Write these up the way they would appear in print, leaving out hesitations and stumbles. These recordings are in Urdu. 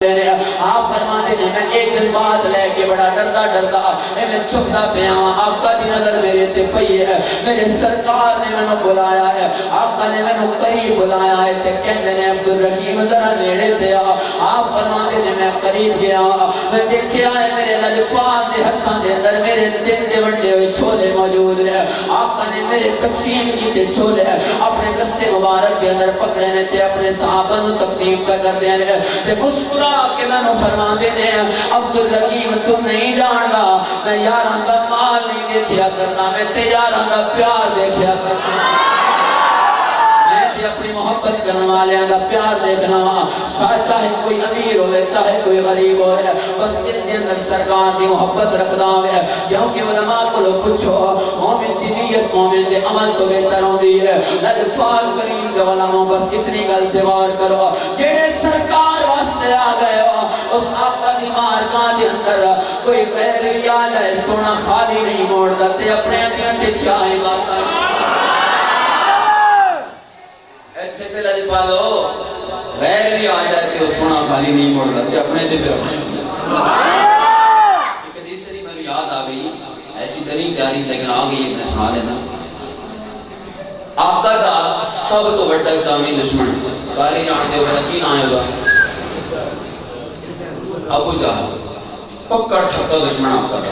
آپ فرماتے ہیں میں ایک جذبات لے کے بڑا ڈردا ڈردا میں چھپتا پیا ہوں. آقا دی نظر میرے تے پئی ہے. میرے سرکار نے مینوں بلایا ہے, آقا نے مینوں قریب بلایا ہے تے کہندے نے عبدالرحیم ذرا نیڑے تے آ. آپ فرماتے ہیں میں قریب گیا, میں دیکھیا ہے میرے لجپال دے ہتھاں دے اندر میرے دل دے ونڈے ہوئے چھولے موجود ہیں. آقا نے میرے تقسیم کیتے چھولے اپنے دستے مبارک کے اندر پکڑے نے تے اپنے صحابہ نوں تقسیم پہ کر دے نے تے مسکرا کہ میں نو فرما دے دے عبدالرحیم تم نہیں جاندا میں یاراں دا مال نہیں دیکھیا کرنا, میں تے یاراں دا پیار دیکھیا کرنا, میں تے اپنی محبت کرنے والیاں دا پیار دیکھنا وا. چاہے کوئی امیر ہوئے چاہے کوئی غریب ہوئے بس دل دے اندر سرکار دی محبت رکھدا ہوئے. کیونکہ علماء کو لو پوچھو مومن دی نیت مومن دے عمل تو بہتر ہوندی ہے. لجپال کریم دے علماء بس اتنی گل تے غور کرو جڑے سرکار واسطے آ گئے ہو اس آقا دی مارکاں دے اندر کوئی غیر ریال ہے سونا خالی نہیں موڑدا تے اپنے دیاں تے کیا ہے بات ایتھے تے لجپالو غیر ریال ہے کہ سونا خالی نہیں موڑدا تے اپنے تے پھر ایک حدیث شریف میں یاد آ گئی ایسی دلیل پیاری لیکن آ گئی میں سنا لینا. آقا دا سب تو بڑا جامی دشمن ساری جانتے ہو کی نام ہوگا ابو جہل, پکا ٹھکا دشمن آقا دا.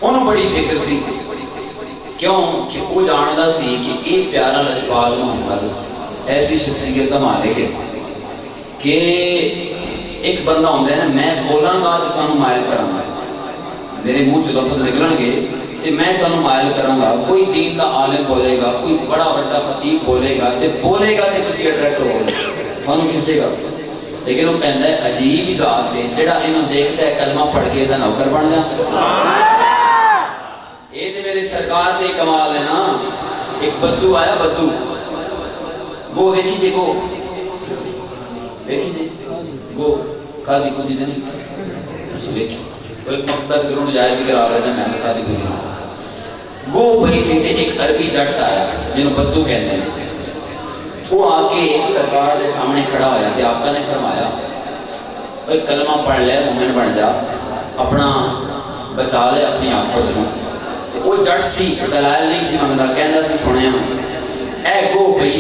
انہوں بڑی فکر سی کیوں کہ وہ جاندا سی کہ یہ پیارا لجپال محمد ایسی شخصیت کا مالک ہے کہ ایک بندہ ہوتا ہے نا میں بولاں گا تو تانوں مائل کراں گا, میرے منہ چ لفظ نکلن گے تے میں تانوں مائل کراں گا. کوئی دین دا عالم بولے گا, کوئی بڑا بڑا خطیب بولے گا تے تسی اٹریکٹ ہو گے تانوں کھچے گا. لیکن وہ کہندا ہے عجیب ہی ذات ہے جڑا انہوں دیکھتا ہے کلمہ پڑھ کے دا نوکر بن جا. یہ تے میرے سرکار دے کمال ہے نا. ایک بدو آیا, بدو گو ویکھی جے گو ویکھی جے گو کھادی کو دی نہیں اس ویکھی وہ ایک مقبت گرون جائز بھی کرا رہا ہے میں کھادی کو دی گو پئی سی تے ایک عربی جٹ آیا جنہوں بدو کہندے ہیں. وہ آ کے سرکار دے سامنے کھڑا ہویا تے آقا نے فرمایا اوے کلمہ پڑھ لے مومن بن جا, اپنا بچا لے اپنی آپت نوں. وہ جٹ سی دلائل نہیں سی منگدا, کہندا سی سنیا اے گو پئی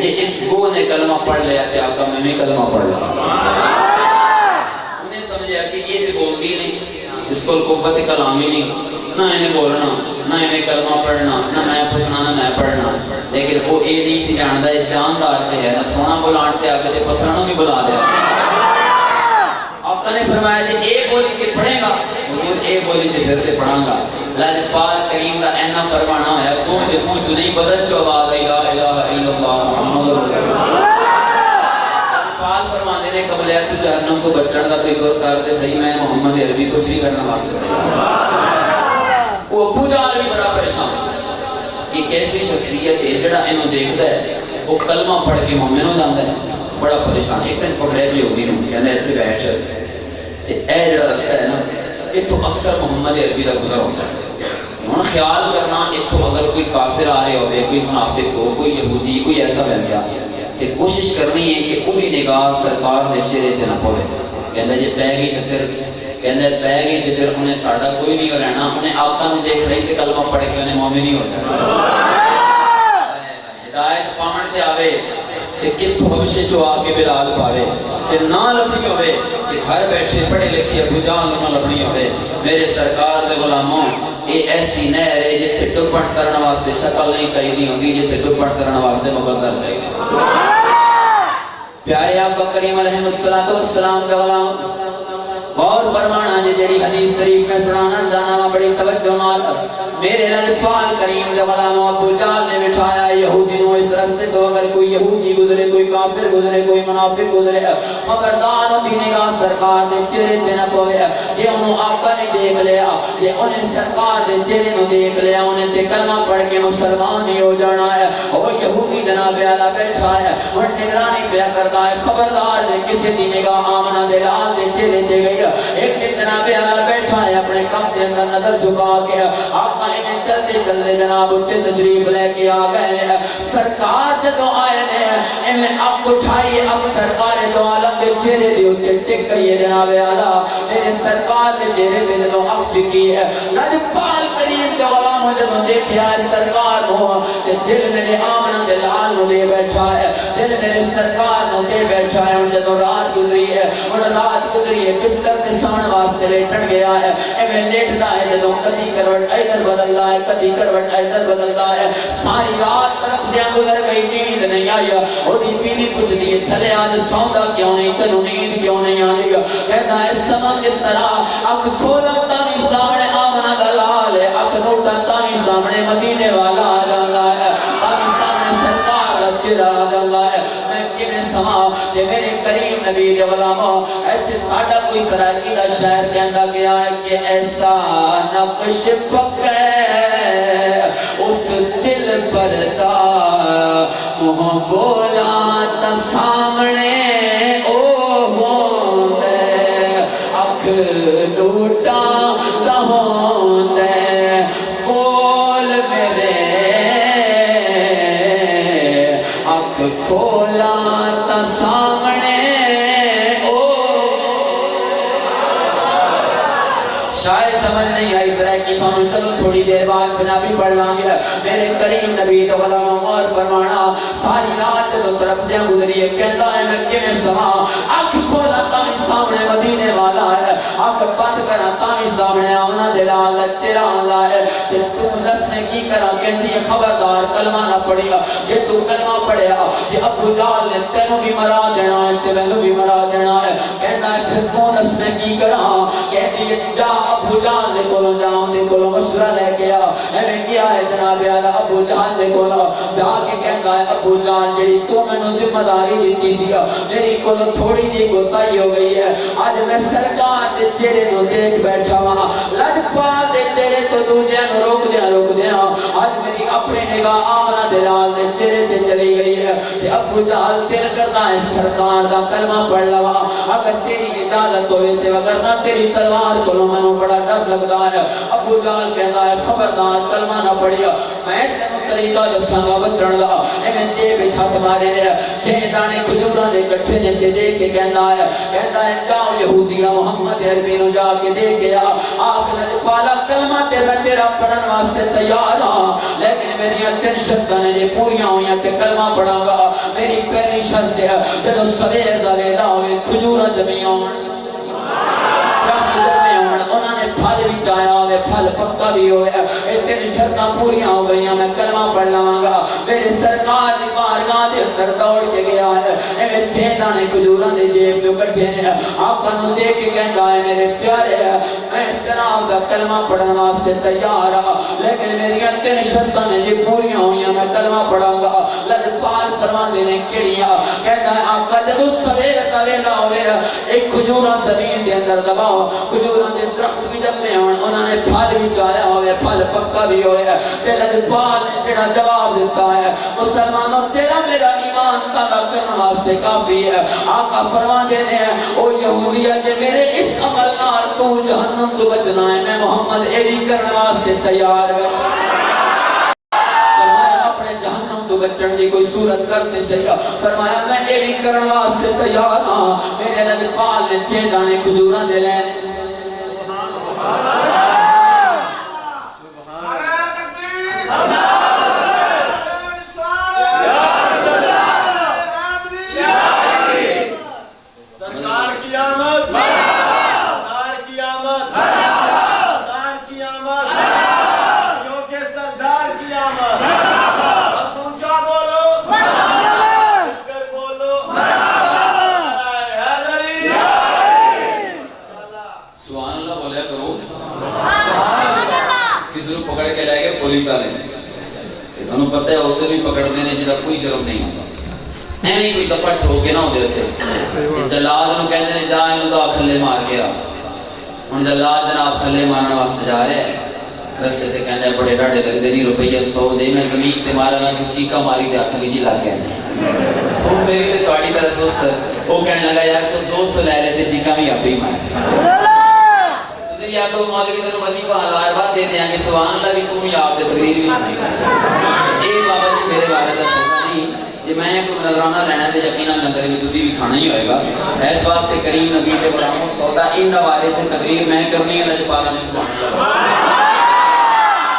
جے اس گو نے کلمہ پڑھ لیا تے آقا میں بھی کلمہ پڑھ لیا. انہیں سمجھا کہ یہ تے بولدی نہیں, اس کو قوت کلامی نہیں, نہ انہیں بولنا نہ انہیں کلمہ پڑھنا, نہ میں پوچھنا نہ میں پڑھنا. لیکن وہ یہ نہیں سی جاندا ہے جاندار تے ہے نا سونا بلان تے آگے تے پتھراں بھی بلا دیا. آقا نے فرمایا جی اے بولی تے پڑھے گا, حضور اے بولی تے پھر تے پڑھاں گا. لجپال کریم دا اینا فرمانا ہویا کوئی دے منہ چ نہیں بدل چو آواز لا الہ الا اللہ محمد رسول اللہ. لجپال فرماندے نے قبل ہے تو جہنم تو بچن دا کوئی گر کرتے صحیح میں محمد عربی کچھ بھی کرنا واسطے. وہ ابو جہل بھی بڑا پریشان کہ کیسی شخصیت ہے جڑا انہوں دیکھتا ہے وہ کلمہ پڑھ کے مومن ہو جاتا ہے. بڑا پریشان. ایک دن پکڑے بھی ہوگی نوں کہندا ایتھے بیٹھ تے اے جڑا رستہ ہے نا ایتھوں اکثر محمد عربی دا گزر ہوتا ہے. ہن خیال کرنا ایتھوں اگر کوئی کافر آ رہے ہوئے, کوئی منافق ہو, کوئی یہودی, کوئی ایسا ویسا تے کوشش کرنی ہے کہ وہی نگاہ سرکار دے چہرے تے نہ پوے. کہندا جے پے گئی تے پھر کہندا پے گئی تے پھر انہیں ساڈا کوئی نہیں ہو رہنا, انہیں آقا نوں دیکھ رہی تے کلمہ پڑھ کے انہیں مومن ہی ہو جانا. ہدایت پاون تے آوے تے کتھوں حبشے چوں آ کے بلال پاوے تے نہ لبنی ہوئے کہ گھر بیٹھے پڑھے لکھے ابو جہل نہ لبنی ہوئے. میرے سرکار دے غلاموں یہ ایسی نہر ہے جتھے ڈبن کرن واسطے شکل نہیں چاہیے ہوندی, جتھے ڈبن کرن واسطے مقدر چاہیے. پیارے آقا کریم علیہ الصلوۃ والسلام دے غلام غور فرمانا جڑی حدیث شریف میں سنانا جانا بڑی توجہ نال. میرے لجپال کریم دے غلام ابو جہل نے بٹھایا یہودی نو اس راستے تو اگر کوئی یہودی گزرے, کوئی کافر گزرے, کوئی منافق گزرے, خبردار دی نگاہ سرکار دے چہرے تے نہ پوے. جے انہوں آقا نے دیکھ لیا, جے انہیں سرکار دے چہرے نو دیکھ لیا, انہیں تے کلمہ پڑھ کے مسلمان ہی ہو جانا ہے. اور یہودی جناب اعلیٰ بیٹھا ہے اور نگرانی پیا کرتا ہے, خبردار نے کسی دی نگاہ آمنہ دے لال دے چہرے تے گئی. ایک دن جناب اعلیٰ بیٹھا ہے اپنے کم دے اندر نظر جھکا کے, آقا نے چلتے چلتے جناب اٹھے تشریف لے کے آ گئے. سرکار جدو آئے نے انہیں اب اٹھائی, اب سرکار تو عالم دے چہرے دے اوتے ٹک گئی ہے جناب اعلیٰ میرے سرکار دے چہرے تے جدوں اکھ ٹکی ہے لجپال کریم تے غلام جدوں دیکھیا ہے سرکار نو تے دل میرے آمنہ دے لال نو دے بیٹھا ہے دل میرے سرکار نو دے بیٹھا ہے ان جدوں رات گزری ہے ان رات گزری ہے بستر تے سون واسطے لیٹن گیا ہے ایویں لیٹدا ہے جدوں کدی کروٹ ادھر بدلدا ہے کدی کروٹ ادھر بدلدا ہے ساری رات طرف دیاں گزر گئی نیند نہیں آئی اودی بیوی پوچھدی ہے چلے آج سوندا کیوں نہیں تینوں نیند کیوں نہیں آندی کہدا ہے سما کس طرح اکھ کھولا تاں سامنے آمنہ دا لال ہے اکھ نوٹا تاں سامنے مدینے والا آ جاندا ہے تاں سامنے سرکار دا چہرہ آ جاندا ہے میں کیویں سما تے میرے کریم نبی دے غلامو ایتھے ساڈا کوئی سرائکی دا شاعر کہندا گیا ہے کہ ایسا نقش پکے اس دل پر دا مہ بولا تا سامنے او ہوندے اکھ لوٹا تا ہوندے کول میرے اکھ کھولا تا سامنے او شاید سمجھ نہیں آئی سرائے کی تھانوں چلو تھوڑی دیر بعد پنجابی پڑھ لانگے میرے کریم نبی تو غلامہ غور فرمانا ساری رات تو طرف دیاں گزری ہے کہتا ہے میں کیویں سما اکھ کھولا تاں سامنے مدینے والا ہے اکھ بند کرا تاں سامنے آمنہ دلال دا چہرہ آندا ہے تے تو دس میں کی کرا کہندی ہے خبردار کلمہ نہ پڑھیا جے تو کلمہ پڑھیا تے ابو جہل نے تینوں بھی مرا دینا ہے تے مینوں بھی مرا دینا ہے کہندا ہے پھر تو دس میں کی کراں کہندی ہے جا ابو جہل دے کولوں جاؤں دے کولوں مشورہ لے کے آ ایویں کیا ہے جناب اعلیٰ ابو جہل دے کولوں جا کے کہندا ہے ابو جہل جڑی تو مینوں ذمہ داری دتی سی میری کولوں تھوڑی جی کوتاہی ہو گئی ہے اج میں سرکار دے چہرے نو دیکھ بیٹھا ہاں لجپال دے چہرے تو دوجیاں نو روک دیاں اج میری اپنی نگاہ آمنہ دے لال دے چہرے تے چلی گئی ہے تے ابو جہل دل کردا ہے سرکار دا کلمہ پڑھ لواں اگر تیری اجازت ہوئے تے وگرنہ تیری تلوار کولوں مینوں بڑا ڈر لگدا ہے ابو جہل کہندا ہے خبردار کلمہ نہ پڑھیا میں تینوں طریقہ دساں گا بچن دا ایویں جیب وچ ہاتھ مارے رہیا 6 دانے کھجوراں دے کٹھے جتے دے کے کہندا ہے جاؤ یہودیاں محمد عربی نو جا کے دے گیا آخ لجپالا کلمہ تے میں تیرا پڑھن واسطے تیار ہاں لیکن میری 3 شرطاں نے پوریاں ہوئیاں تے کلمہ پڑھاں گا میری پہلی شرط ہے جدوں سویر دا ویلا ہوئے کھجوراں جمیاں انہوں نے پھل بھی چایا ہوئے پھل پکا بھی ہوئے یہ 3 شرطاں پوریاں ہو گئیاں میں کلمہ پڑھ لواں گا میرے سرکار دی بارگاہ دے اندر دوڑ کے گیا ہے ایویں 6 دانے کھجوراں دے جیب چوں کٹھے نے آقا نو دے کے کہندا ہے میرے پیارے میں جناب دا کلمہ پڑھن واسطے تیار ہاں لیکن میری 3 شرطاں نے جی پوریاں ہوئیاں میں کلمہ پڑھاں گا لجپال فرماندے نے کیڑیاں کہندا ہے آقا جدوں سویر دا ویلا ہوئے ایک کھجوراں زمین دے اندر دباؤ کھجوراں دے درخت بھی جمے ہون انہوں نے پھل بھی چایا ہوئے پھل پکا بھی ہوئے تے لجپال نے جڑا جواب دیتا ہے مسلمانوں تیرا میرا ایمان تازہ کرنے واسطے کافی ہے آقا فرماندے نے او یہودیہ جے میرے اس عمل نال تو جہنم تو بچنا ہے میں محمد ایڈی کرنے واسطے تیار بیٹھا بچن دی کوئی صورت کرتے سیا فرمایا میں ایڈی کرنے واسطے تیار ہاں میرے لجپال نے 6 دانے کھجوراں دے لیں پتہ ہے اسے بھی پکڑ دینے جدا کوئی جرم نہیں ہوتا ایویں کوئی دفعہ ٹھوکے نہ ہوندے ہوتے جلال نو کہندے نے جا اینو دا کھلے مار کے آ ہن جلال جناب کھلے مارن واسطے جا رہے ہیں رستے تے کہندے بڑے ڈاڈے لگدے نہیں روپیہ 100 دے میں زمین تے مارنا تو چیکا ماری تے اکھیں جی لگ گئے او میری تے تواڈی طرح سست او کہنے لگا یار تو 200 لے لے تے چیکا بھی آپ ہی مارے یا تو مولوی تینوں وظیفہ 1000 بار دے دیاں گے سبحان اللہ بھی تم ہی آپ دے تقریر بھی نہیں اے بابا جی میرے بارے دا سوچا نہیں یہ میں کوئی نظرانہ لینا ہے تو یقیناً لنگر بھی تسی بھی کھانا ہی ہوئے گا. اس واسطے کریم نبی کے غلاموں سودا ان حوالے سے تقریر میں کرنی ہے. اللہ پاک نے سبحان اللہ.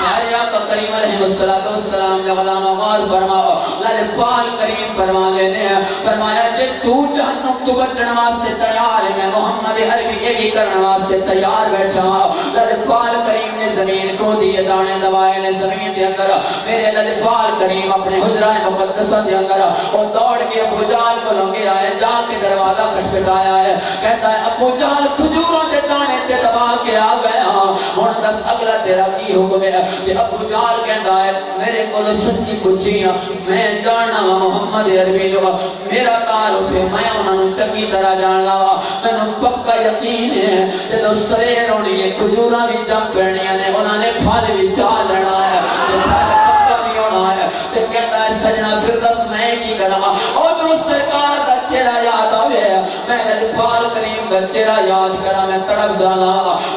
پیارے آقا کریم علیہ السلام نے غلام غور فرماؤ. اللہ پاک کریم فرما دینے ہیں فرمایا جے تو جہنم تو بچن واسطے تیار ہے میں محمد عربی یہ بھی کرنے واسطے تیار بیٹھا ہوں. اللہ پاک کریم نے زمین کو دیے دانے دبائے نے زمین دے اندر میرے اللہ پاک کریم اپنے حجرہ مقدسہ دے اندر اور دوڑ کے ابو جہل کو لنگے آئے جا کے دروازہ کھٹکھٹایا ہے. کہتا ہے ابو جہل کھجوروں دے دانے تے دبا کے آ گیا ہن دس اگلا تیرا کی حکم ہے. کہ ابو جہل کہتا ہے میرے کو سچی پوچھیاں میں جاننا محمد عربی جو میرا تعارف ہے میں انہوں چنگی طرح جاننا میں نے پکا یقین ہے جدو سویر ہونی ہے کھجوراں بھی جم پڑنیاں نے انہوں نے پھل بھی چاہ لینا ہے پھل پکا بھی ہونا ہے. تے کہتا ہے سجنا پھر دس میں کی کرا ادھر سرکار دا چہرہ یاد آوے میں پال کریم دا چہرہ یاد کرا میں تڑپ جانا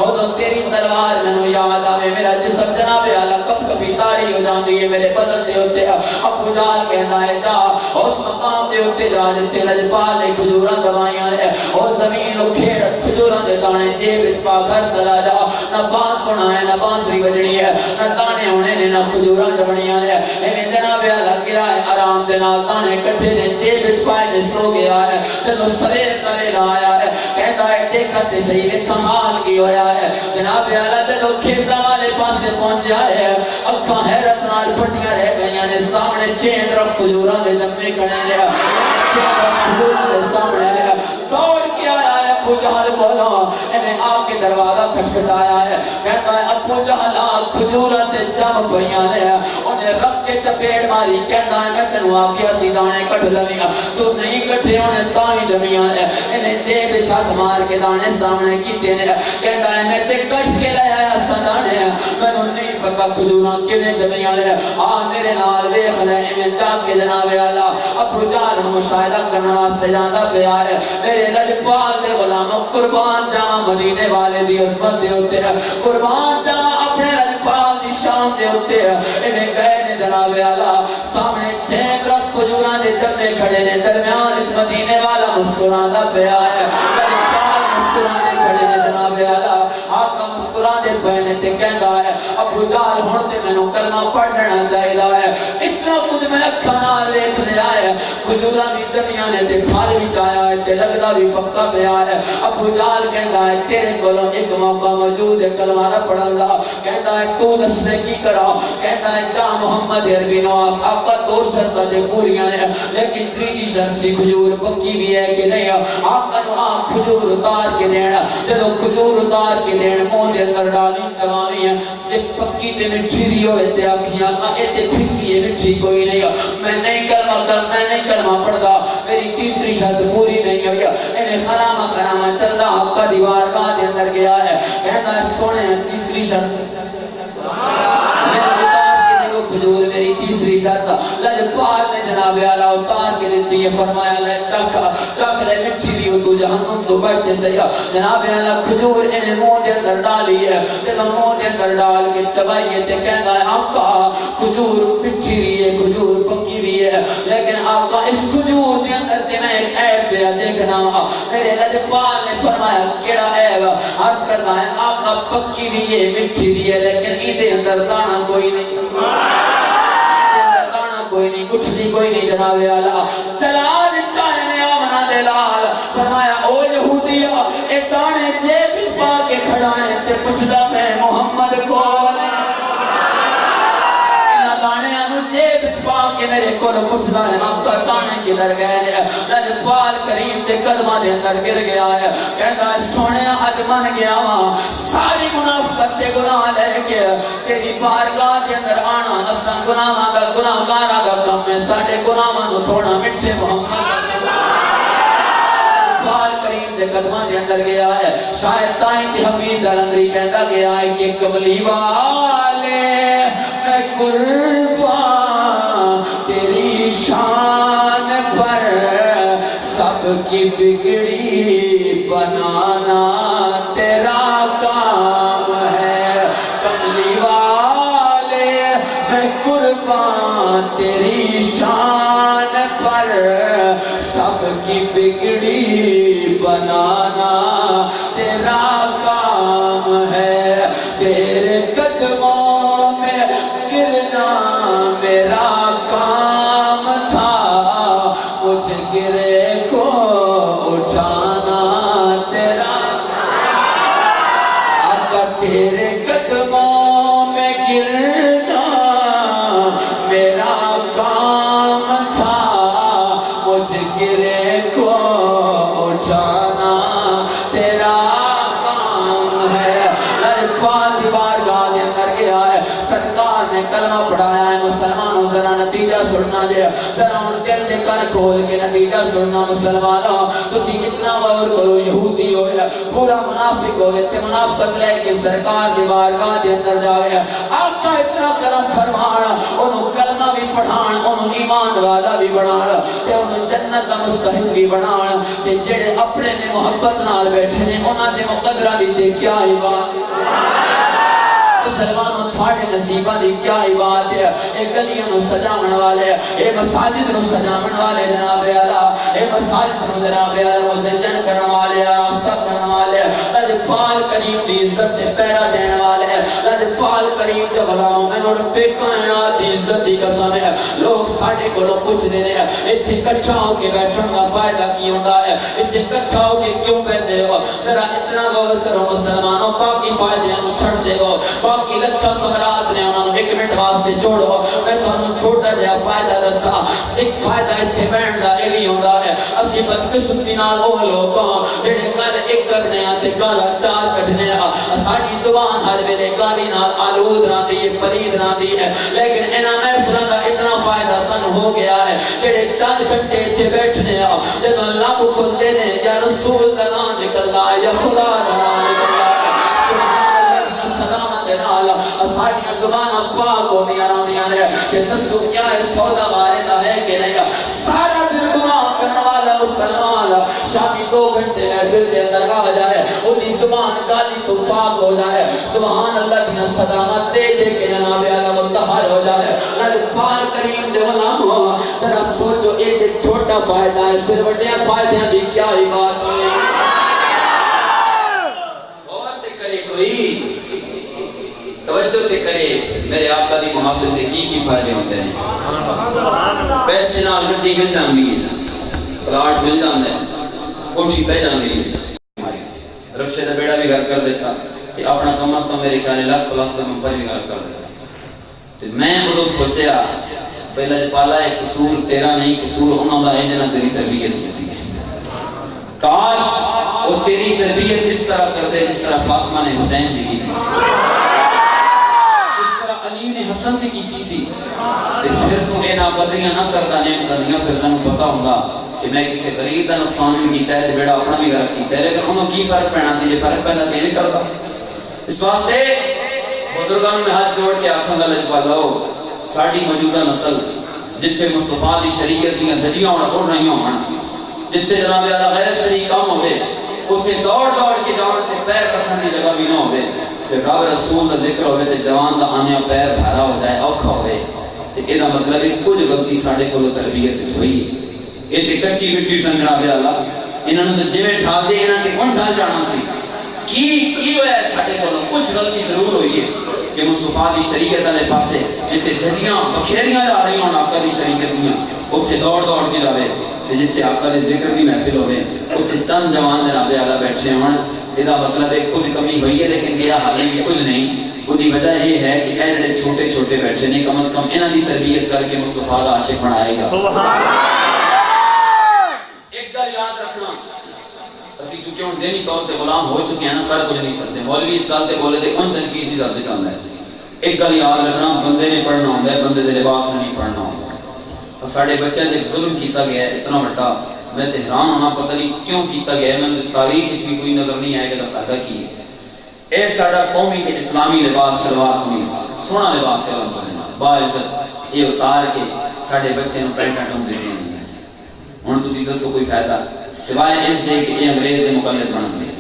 ادھر تیری تلوار میں یاد آوے میرا جسم جناب اعلیٰ کب کبھی تاری ہو جاندی ہے میرے بدن دے ہوتے ابو جہل کہتا ہے جا اس مقام دے ہوتے جا جتے لجپال نے کھجوراں دوائیاں نے اور زمین و کھیڑ کھجوراں دے دانے جیب اچپا گھر چلا جا نہ بانس سنا ہے نہ بانسری بجنی ہے نہ دانے ہونے نے نہ کھجوراں جبنیاں نے ایمیں جناب اعلیٰ گیا ہے آرام دے نال دانے کٹھے نے جیب اچپائے نے سو گیا ہے تنو سویر سویر آیا ہے کہتا ہے دیکھا تے صحیح میں کمال کی ہویا ہے جناب اعلیٰ تنو کھیتا والے پاسے پہنچ جائے اکھاں حیرت نال پھٹیاں رہ گئیاں نے سامنے چین رکھ کھجوراں دے جمے کھڑے نے چین رکھ کھجوراں دے سامنے نے دوڑ کے آیا ہے ابو جہل بولا انہیں آ کے دروازہ کھٹکھٹایا ہے کہتا ہے ابو جہل کھجوراں دے جم پئیاں نے انہیں رکھ کے چپیڑ ماری کہتا ہے میں تینوں آکھیا سی دانے کٹ لویاں تو نہیں کٹھے انہیں تاں جمیاں نے انہیں جیب چھت مار کے دانے سامنے کیتے نے کہتا ہے میں تے کٹ کے لے آیا سا دانے میں نہیں پتا کھجوراں کنے جمیاں نے میرے نال ویکھ لے میں جا کے جناب اعلیٰ ابو جہل مشاہدہ کرنا واسطے جاندا پیا ہے میرے لجپال دے غلاموں قربان جاواں مدینے والے دی عظمت دے اوتے قربان جاواں اپنے لجپال دی شان دے اوتے انہیں گئے نے جناب اعلیٰ سامنے چھ رکھ کھجوراں دے جمے کھڑے نے درمیان اس مدینے والا مسکراندا پیا ہے لجپال مسکرانے کھڑے نے جناب اعلیٰ آقا مسکرانے پہنے تے کہندا ہے ابو جہل ہن تے مینوں کلمہ پڑھنا چاہیدا ہے اتنا کچھ میں اکھاں نال ویکھ لیا ہے کھجوراں بھی جمیاں نے تے پھل بھی چایا ہے تے لگدا بھی پکا پیا ہے ابو جہل کہندا ہے تیرے کولوں ایک موقع موجود ہے کلمہ نہ پڑھن دا کہندا ہے تو دس میں کی کرا کہندا ہے جا محمد عربی نو آقا دو شرطاں تے پوریاں نے لیکن تیجی شرط سی کھجور پکی بھی ہے کہ نہیں آقا نو کھجور اتار کے دینا جدو کھجور اتار کے دین منہ دے اندر ڈالی چلاوی ہیں جے پکی تے مٹھی دی ہوئے تے آکھیاں اے تے پھکی ہے مٹھی کوئی نہیں میں نہیں کلمہ پڑھدا میری تیسری شرط پوری نہیں ہوئی انہیں خرامہ چلدا آقا دیوار کا دے اندر گیا ہے کہتا ہے سونے تیسری شرط میں اتار کے دیکھو کھجور میری تیسری شرط لجپال نے جناب اعلیٰ اتار کے دیتی ہے فرمایا لے چک لے مٹھی بھی ہو تو جہنم تو بیٹھتے سیا جناب اعلیٰ کھجور انہیں منہ دے اندر ڈالی ہے جدو منہ دے اندر ڈال کے چبائیے تے کہندا ہے آقا کھجور پٹھی بھی ہے کھجور پکی بھی ہے لیکن آقا اس کھجور دے اندر تے میں ایک عیب پہ دیکھنا میرے لجپال نے فرمایا کیڑا عیب عرض کرتا ہے آقا پکی بھی ہے مٹھی بھی ہے لیکن ایدے اندر دانا کوئی نہیں کوئی نہیں گٹھلی کوئی نہیں جناب اعلیٰ چلال چاہے میں آمنا دے لال فرمایا او یہودیہ اے دانے جیب پا کے کھڑائیں تے پچھلا میں محمد کو انہا دانے انو جیب پا کے میرے کو پچھلا ہے آپ کا دانے کدھر گئے ہیں لجپال کریم تے قدمہ دے اندر گر گیا ہے کہتا ہے سونے اج من گیا وہاں ساری منافقت تے گناہ لے کے تیری بارگاہ دے اندر آنا اساں گناہ دا گناہ گارا دا کم میں ساڑھے گناہ نو تھوڑا مٹھے محمد لجپال کریم دے قدمہ دے اندر گیا ہے شاید تائیں تے حفیظ دلندری کہتا گیا ہے کہ کملی والے میں قربان تیری شان پر سب کی بگڑی بنانا تیرا کام ہے کملی والے میں قربان تیری شان پر تیرا کام ہے، تیرے قدموں میں گرنا میرا کام تھا، مجھ گرے کو اٹھانا تیرا، آقا تیرے قدموں میں گرنا میرا کام تھا، مجھ گرے کو اٹھانا تیرا کام ہے۔ پاک دی بارگاہ دے اندر گیا ہے، سرکار نے کلمہ پڑھایا ہے، مسلمانوں ذرا نتیجہ سننا جے، ذرا ان دل دے کن کھول کے نتیجہ سننا مسلمانوں، تسی اتنا غور کرو، یہودی ہوئے پورا منافق ہوئے تے منافقت لے کے سرکار دی بارگاہ دے اندر جاوے، آقا اتنا کرم فرمانا، انہوں کلمہ بھی پڑھان، انہوں ایمان والا بھی بنانا تے انہوں جنت دا مستحق بھی بنانا تے جڑے اپنے نے محبت نال بیٹھے نے انہاں دے مقدرہ بھی تے کیا ہی بات مسلمانوں تھوڑے نصیبہ دی کیا ہی بات ہے، اے گلیاں نو سجامن والے، اے مساجد نو سجامن والے جناب اللہ، اے مساجد نو جناب اللہ مزجن کرنے والے، راستہ کرنے والے، لجپال کریم دی عزت دے پیرا دینے والے، لجپال کریم دے غلاموں میں نو رب کائنات دی عزت دی قسم ہے۔ لوگ ساڑھے کو لوگ پوچھ دے رہے ہیں اتنے کٹھا ہو کے بیٹھن کا فائدہ کی ہوتا ہے، اتنے کٹھا ہو کے کیوں بیٹھے ہو، ذرا اتنا غور کرو مسلمانوں، باقی فائدے ہم چھڑ دے گو، باقی لکھا سمرات نے انہوں نے ایک منٹ واسطے چھوڑو، میں تو انہوں چھوٹا جا فائدہ رسا، سکھ فائدہ اتھے بینڈ دا ایوی ہوندہ ہے، اسی بدقسمتی نال وہ لوگوں جڑے کل ایک کرنے آتے کالا چار کٹنے ساڑھی زبان ہر میرے گالی نال آلود نہ دی پرید نہ دی ہے، لیکن انہاں محفلہ دا اتنا فائدہ سن ہو گیا ہے، جڑے چند گھنٹے اتھے بیٹھنے جب اللہ کو کھلتے نے یا رسول دا نام نکلنا یا خدا دا نام نکلنا ساڑھی زبانہ پاک ہو دیا نامیاں ہے کہ نسو کیا ہے سودا واردہ ہے کہ نہیں سارا دن گناہ کرنے والا مسلمان شامی 2 گھنٹے محفل دے اندر آ جائے اُنہی زبان گالی تو پاک ہو جائے سبحان اللہ دیا صدامت دے دے کے جناب اعلیٰ متحر ہو جائے لجپال کریم دے غلام ہو ذرا سوچو ایک چھوٹا فائدہ ہے پھر وڈیا فائدہ دی کیا ہی بات ہوئی اور تے کرے کوئی توجہ تے کرے میرے آقا دی محافظ دے کی فائدے ہوتے ہیں پیسے نال گڈی مل جاندی ہے پلاٹ مل جاندے ہیں کوٹھی پہ جاندی ہے رکشے دا بیڑا بھی گھر کر دیتا کہ اپنا کم از کم میرے خیال لاکھ پلاس کا ممپر بھی گھر کر دیتا تو میں ادھو سوچیا پہلا پالا ہے قصور تیرا نہیں قصور انہوں دا ہے جنہ تیری تربیت کی ہے کاش وہ تیری تربیت اس طرح کر دے جس طرح فاطمہ نے حسین بھی کی تھی علی نے حسن کی کی سی پھر تو اے ناقدریاں نہ کرتا نعمتاں دیاں پھر تنوں پتا ہوگا کہ میں کسی غریب دا نقصان بھی کیتا ہے بیڑا اپنا بھی غرق کیتا ہے لیکن انہوں کی فرق پہنا سی یہ فرق پہنا تے نہیں کرتا اس واسطے بزرگان میں ہاتھ جوڑ کے آنکھوں گا لجپالا ہو ساڑھی موجودہ نسل جتھے مصطفیٰ دی شریعت دیاں دھجیاں اڑ رہی ہوں جتھے جناب اعلیٰ غیر شریک کام ہوئے اتھے دوڑ دوڑ کے جاؤ تے پیر رکھنے کی جگہ بھی نہ ہوئے رب رسول دا ذکر ہوئے تے جوان دا آنے پیر بھارا ہو جائے اوکھا ہوئے تے ایدہ مطلب ہے کچھ غلطی ساڑھے کو تربیت ہوئی اے تے کچی مٹی سنگڑا بے اللہ انہوں نے جوے ڈھال دے انہوں نے کون ڈھال جانا سی کی ہویا ہے ساڑھے کو کچھ غلطی ضرور ہوئی ہے کہ مصطفیٰ دی شریعت علیہ پاسے جتے دھجیاں بکھیریاں جا رہی ہوں آقا دی شریعت دیاں اتھے دوڑ دوڑ کے جاوے جتے آقا دی ذکر دی محفل ہوئے اتھے چند جوان جناب اعلیٰ بیٹھے ہوں یہ مطلب ہے کچھ کمی ہوئی ہے لیکن گیا حالی بھی کچھ نہیں وہ وجہ یہ ہے کہ اے جڑے چھوٹے چھوٹے بیٹھے نہیں کم از کم انہاں دی تربیت کر کے مصطفیٰ دا عاشق بنائے گا ایک گل یاد رکھنا اسی چونکہ ہم ذہنی طور پہ غلام ہو چکے ہیں نا کر کچھ نہیں سکتے مولوی اس گل سے بولے تھے ان تنقید کی ذات چاہتا ہے ایک گل یاد رکھنا بندے نے پڑھنا ہوتا ہے بندے دے لباس سے نہیں پڑھنا ہوتا اور ساڑھے بچے نے ظلم کیتا گیا ہے اتنا بڑا میں حیران ہونا پتہ نہیں کیوں کیتا گیا ہے میں تاریخ اس کی کوئی نظر نہیں آئے کہ فائدہ کی ہے اے ساڑھا قومی کے اسلامی لباس سلوار قمیص سونا لباس ہے باعزت یہ اتار کے ساڑھے بچے نے پینٹا ٹم دیتے ہیں ہوں تسی دسو کوئی فائدہ سوائے اس دے کہ یہ انگریز دے مقلد بن گئے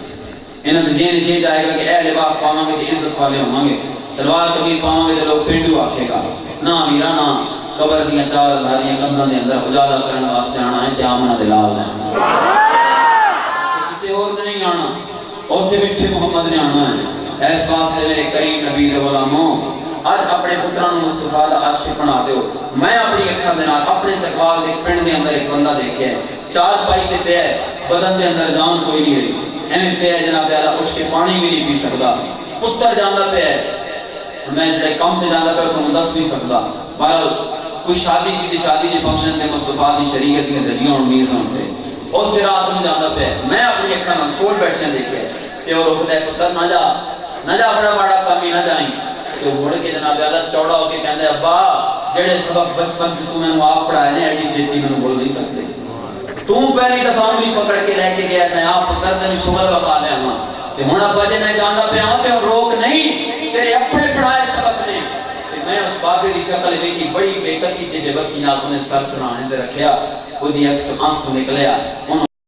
انہوں نے ذہن یہ جائے گا کہ اے لباس پاواں گے کہ عزت والے ہوں گے سلوار قمیص پاواں گے تو لوگ پینڈو آکھے گا نہ میرا نہ قبر دیاں چار دھاریاں کمداں دے اندر اجالا کرنے واسطے آنا ہے تے آمنہ دلال ہے کسی اور نہیں آنا اوتھے میٹھے محمد نے آنا ہے۔ اس واسطے میرے کریم نبی دے غلاموں آج اپنے پتران مصطفیٰ دا عاشق بنا دیو۔ میں اپنی اکھاں دے نال اپنے چکوال دے پنڈ دے اندر ایک بندہ دیکھے ہے، چار پائی تے پیا ہے، بدن دے اندر جان کوئی نہیں رہی، ایویں پیا ہے جناب اعلیٰ، اٹھ کے پانی بھی نہیں پی سکتا، پتر جاندا پیا ہے، میں جڑے کم تے جاندا پیا تھانوں دس نہیں سکدا۔ بہرحال کوئی شادی سی تے شادی دے فنکشن تے مصطفیٰ دی شریعت دی دجیاں ہونیاں سن تے اوتھے رات نوں جاندا پیا ہے، میں اپنی اکھاں نال کول بیٹھے دیکھے تے وہ رکدا ہے، پتر نہ جا بڑا بڑا کام ہی نہ جائیں۔ تو مڑ کے جناب اعلیٰ چوڑا ہو کے کہندا ہے ابا جڑے سبق بچپن چ تو مینوں آپ پڑھائے نے ایڈی چیتی مینوں بول نہیں سکتے، تو پہلی دفعہ انگلی پکڑ کے لے کے گیا سا آپ پتر تینوں شغل وکھا لیا ہاں تے ہن ابا جے میں جاندا پیا ہاں تے روک نہیں، تیرے اپنے پڑھائے سبق نے۔ میں اس بابے دی شکل ویکھی بڑی بے کسی تے بے بسی نال انہیں سر سرانے تے رکھیا، اودی اکھ چ آنسو نکلیا۔